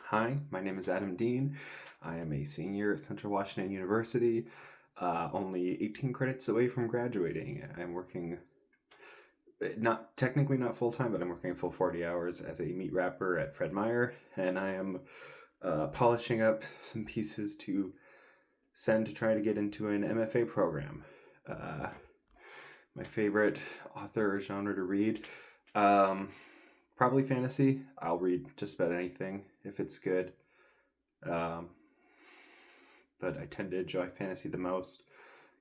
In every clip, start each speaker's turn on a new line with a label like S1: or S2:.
S1: Hi, my name is Adam Dean. I am a senior at Central Washington University, only 18 credits away from graduating. I'm working, not technically not full time, but I'm working a full 40 hours as a meat wrapper at Fred Meyer, and I am polishing up some pieces to send to try to get into an MFA program. My favorite author or genre to read, probably fantasy. I'll read just about anything if it's good. But I tend to enjoy fantasy the most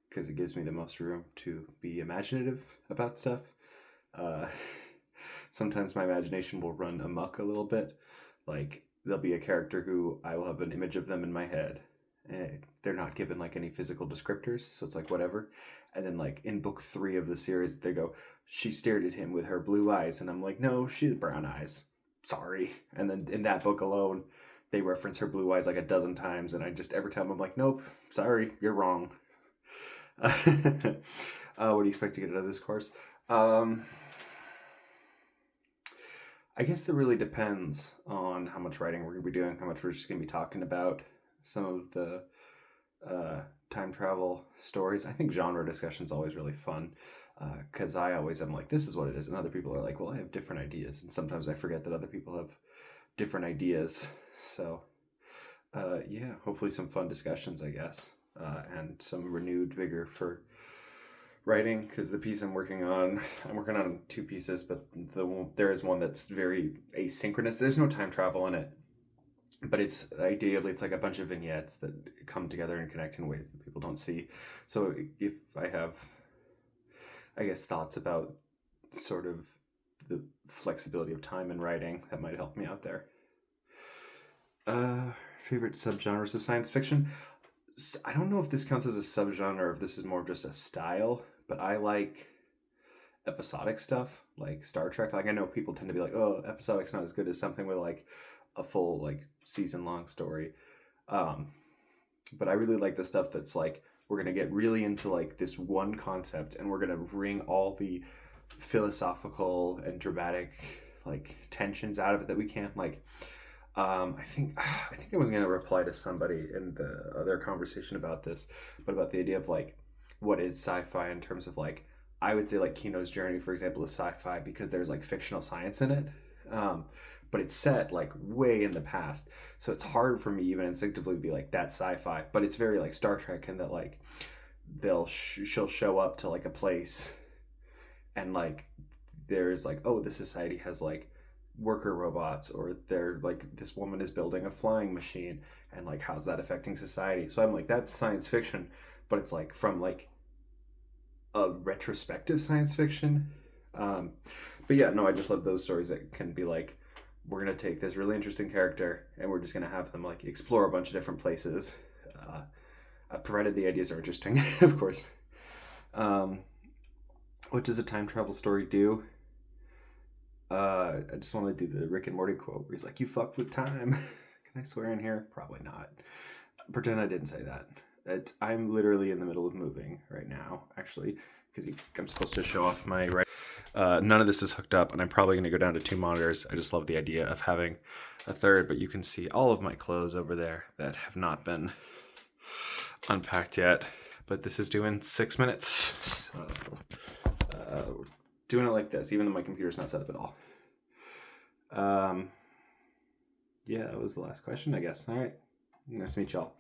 S1: because it gives me the most room to be imaginative about stuff. Uh, Sometimes my imagination will run amok a little bit. Like, there'll be a character who I will have an image of them in my head. They're not given like any physical descriptors, so it's like whatever. And then like in book 3 of the series, they go, she stared at him with her blue eyes, and I'm like, no, she had brown eyes. Sorry. And then in that book alone, they reference her blue eyes like a dozen times, and I just every time I'm like, nope, sorry, you're wrong. What do you expect to get out of this course? I guess it really depends on how much writing we're going to be doing, how much we're just going to be talking about some of the time travel stories. I think genre discussion is always really fun because I always am like, this is what it is. And other people are like, well, I have different ideas. And sometimes I forget that other people have different ideas. So, yeah, hopefully some fun discussions, I guess, and some renewed vigor for writing because the piece I'm working on 2 pieces, but there is one that's very asynchronous. There's no time travel in it, but it's like a bunch of vignettes that come together and connect in ways that people don't see. So if I have, I guess, thoughts about sort of the flexibility of time in writing, that might help me out there. Favorite subgenres of science fiction? I don't know if this counts as a subgenre or if this is more of just a style, but I like episodic stuff like Star Trek. Like, I know people tend to be like, oh, episodic's not as good as something with like a full like season long story. But I really like the stuff that's like, we're going to get really into like this one concept and we're going to wring all the philosophical and dramatic like tensions out of it that we can. Like, I think I was going to reply to somebody in the other conversation about this, but about the idea of like, what is sci-fi in terms of like, I would say like Kino's Journey, for example, is sci-fi because there's like fictional science in it. But it's set like way in the past, so it's hard for me even instinctively to be like, that's sci-fi. But it's very like Star Trek in that like she'll show up to like a place and like there's like, oh, the society has like worker robots, or they're like, this woman is building a flying machine, and like, how's that affecting society? So I'm like, that's science fiction, but it's like from like a retrospective science fiction. But yeah, no, I just love those stories that can be like, we're gonna take this really interesting character and we're just gonna have them like explore a bunch of different places, provided the ideas are interesting, of course. What does a time travel story do? I just want to do the Rick and Morty quote where he's like, "You fucked with time." Can I swear in here? Probably not. Pretend I didn't say that. I'm literally in the middle of moving right now, actually, because I'm supposed to show off my right. None of this is hooked up, and I'm probably going to go down to 2 monitors. I just love the idea of having a third, but you can see all of my clothes over there that have not been unpacked yet. But this is doing 6 minutes. So, doing it like this, even though my computer's not set up at all. Yeah, that was the last question, I guess. All right. Nice to meet y'all.